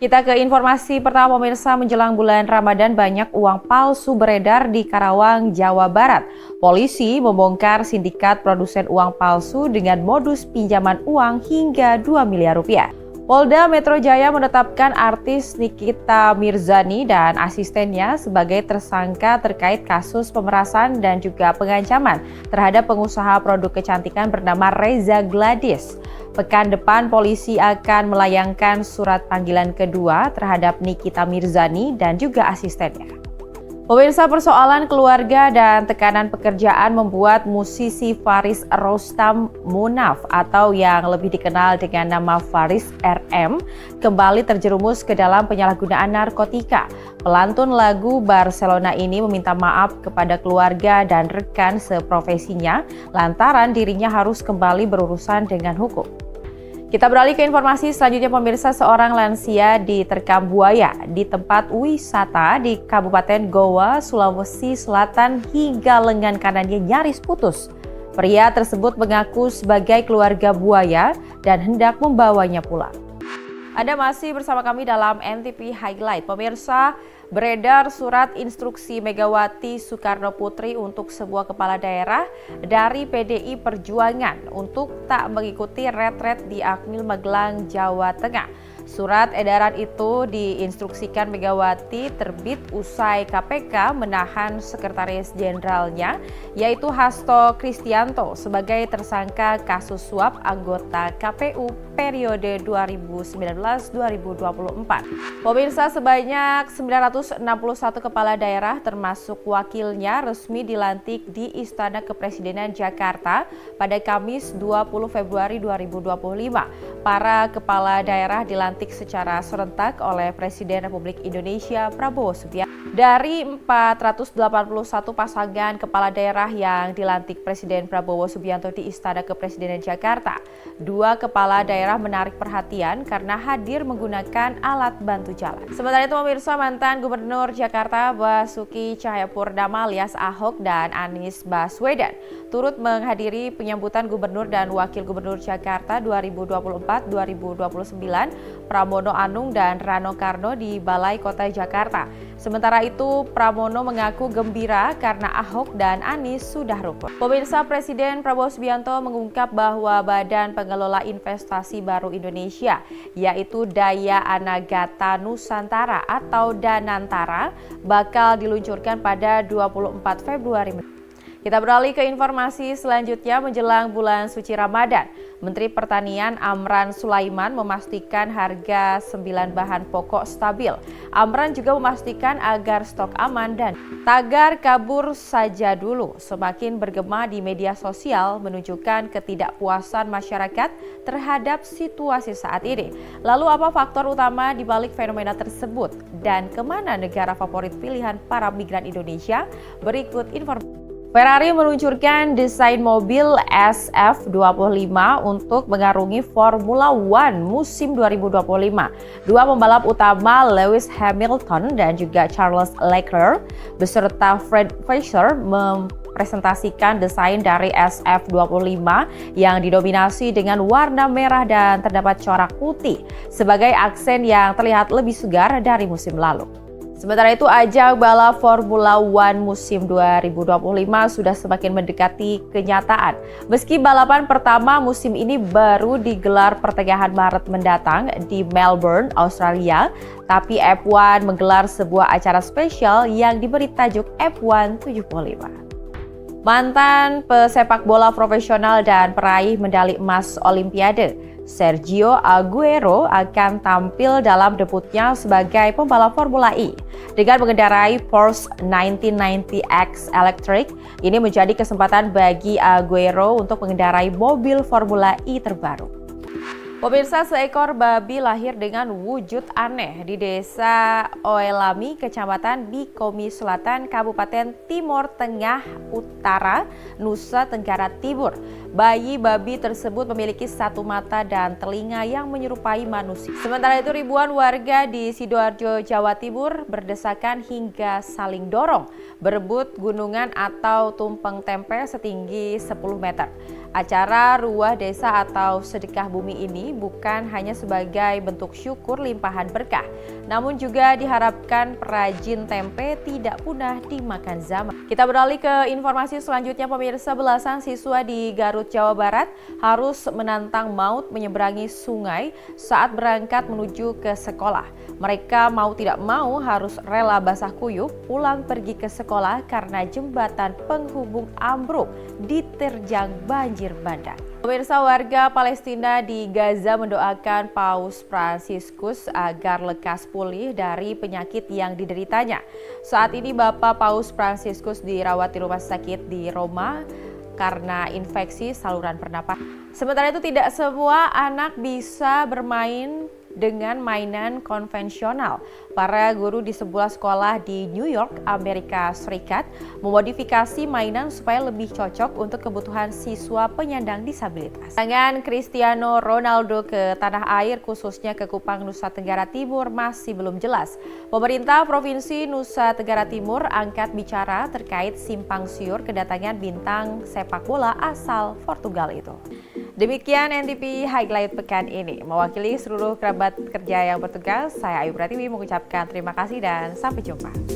Kita ke informasi pertama pemirsa, menjelang bulan Ramadan banyak uang palsu beredar di Karawang, Jawa Barat. Polisi membongkar sindikat produsen uang palsu dengan modus pinjaman uang hingga 2 miliar rupiah. Polda Metro Jaya menetapkan artis Nikita Mirzani dan asistennya sebagai tersangka terkait kasus pemerasan dan juga pengancaman terhadap pengusaha produk kecantikan bernama Reza Gladys. Pekan depan polisi akan melayangkan surat panggilan kedua terhadap Nikita Mirzani dan juga asistennya. Pemirsa, persoalan keluarga dan tekanan pekerjaan membuat musisi Faris Rostam Munaf atau yang lebih dikenal dengan nama Faris RM kembali terjerumus ke dalam penyalahgunaan narkotika. Pelantun lagu Barcelona ini meminta maaf kepada keluarga dan rekan seprofesinya lantaran dirinya harus kembali berurusan dengan hukum. Kita beralih ke informasi selanjutnya pemirsa, seorang lansia diterkam buaya di tempat wisata di Kabupaten Goa, Sulawesi Selatan hingga lengan kanannya nyaris putus. Pria tersebut mengaku sebagai keluarga buaya dan hendak membawanya pulang. Anda masih bersama kami dalam NTP Highlight. Pemirsa, beredar surat instruksi Megawati Soekarno Putri untuk sebuah kepala daerah dari PDI Perjuangan untuk tak mengikuti retret di Akmil Magelang, Jawa Tengah. Surat edaran itu diinstruksikan Megawati terbit usai KPK menahan sekretaris jenderalnya yaitu Hasto Kristianto sebagai tersangka kasus suap anggota KPU periode 2019-2024. Pemirsa, sebanyak 961 kepala daerah termasuk wakilnya resmi dilantik di Istana Kepresidenan Jakarta pada Kamis 20 Februari 2025. Para kepala daerah dilantik secara serentak oleh Presiden Republik Indonesia Prabowo Subianto. Dari 481 pasangan kepala daerah yang dilantik Presiden Prabowo Subianto di Istana Kepresidenan Jakarta, 2 kepala daerah menarik perhatian karena hadir menggunakan alat bantu jalan. Sementara itu pemirsa, mantan Gubernur Jakarta Basuki Cahayapurnama alias Ahok dan Anies Baswedan turut menghadiri penyambutan Gubernur dan Wakil Gubernur Jakarta 2024-2029 Pramono Anung dan Rano Karno di Balai Kota Jakarta. Sementara itu, Pramono mengaku gembira karena Ahok dan Anies sudah rukun. Pemirsa, Presiden Prabowo Subianto mengungkap bahwa Badan Pengelola Investasi Baru Indonesia, yaitu Daya Anagata Nusantara atau Danantara, bakal diluncurkan pada 24 Februari. Kita beralih ke informasi selanjutnya. Menjelang bulan suci Ramadan, Menteri Pertanian Amran Sulaiman memastikan harga 9 bahan pokok stabil. Amran juga memastikan agar stok aman dan tagar kabur saja dulu semakin bergema di media sosial menunjukkan ketidakpuasan masyarakat terhadap situasi saat ini. Lalu apa faktor utama di balik fenomena tersebut dan kemana negara favorit pilihan para migran Indonesia? Berikut informasi. Ferrari meluncurkan desain mobil SF25 untuk mengarungi Formula One musim 2025. Dua pembalap utama Lewis Hamilton dan juga Charles Leclerc beserta Fred Vasseur mempresentasikan desain dari SF25 yang didominasi dengan warna merah dan terdapat corak putih sebagai aksen yang terlihat lebih segar dari musim lalu. Sementara itu, ajang balap Formula One musim 2025 sudah semakin mendekati kenyataan. Meski balapan pertama musim ini baru digelar pertengahan Maret mendatang di Melbourne, Australia, tapi F1 menggelar sebuah acara spesial yang diberi tajuk F1 75. Mantan pesepak bola profesional dan peraih medali emas Olimpiade Sergio Aguero akan tampil dalam debutnya sebagai pembalap Formula E. Dengan mengendarai Porsche 990X Electric, ini menjadi kesempatan bagi Aguero untuk mengendarai mobil Formula E terbaru. Pemirsa, seekor babi lahir dengan wujud aneh di Desa Oelami, Kecamatan Bikomi Selatan, Kabupaten Timor Tengah Utara, Nusa Tenggara Timur. Bayi babi tersebut memiliki satu mata dan telinga yang menyerupai manusia. Sementara itu, ribuan warga di Sidoarjo, Jawa Timur berdesakan hingga saling dorong, berebut gunungan atau tumpeng tempe setinggi 10 meter. Acara Ruah Desa atau Sedekah Bumi ini bukan hanya sebagai bentuk syukur limpahan berkah, namun juga diharapkan perajin tempe tidak punah dimakan zaman. Kita beralih ke informasi selanjutnya, pemirsa. Belasan siswa di Garut, Jawa Barat harus menantang maut menyeberangi sungai saat berangkat menuju ke sekolah. Mereka mau tidak mau harus rela basah kuyup pulang pergi ke sekolah karena jembatan penghubung ambruk diterjang banjir bandang. Pemirsa, warga Palestina di Gaza mendoakan Paus Fransiskus agar lekas pulih dari penyakit yang dideritanya. Saat ini Bapak Paus Fransiskus dirawat di rumah sakit di Roma karena infeksi saluran pernapasan. Sementara itu tidak semua anak bisa bermain dengan mainan konvensional. Para guru di sebuah sekolah di New York, Amerika Serikat, memodifikasi mainan supaya lebih cocok untuk kebutuhan siswa penyandang disabilitas. Tangan Cristiano Ronaldo ke tanah air, khususnya ke Kupang, Nusa Tenggara Timur, masih belum jelas. Pemerintah Provinsi Nusa Tenggara Timur angkat bicara terkait simpang siur kedatangan bintang sepak bola asal Portugal itu. Demikian NTV Highlight pekan ini. Mewakili seluruh kerabat kerja yang bertugas, saya Ayu Pratiwi mengucapkan terima kasih dan sampai jumpa.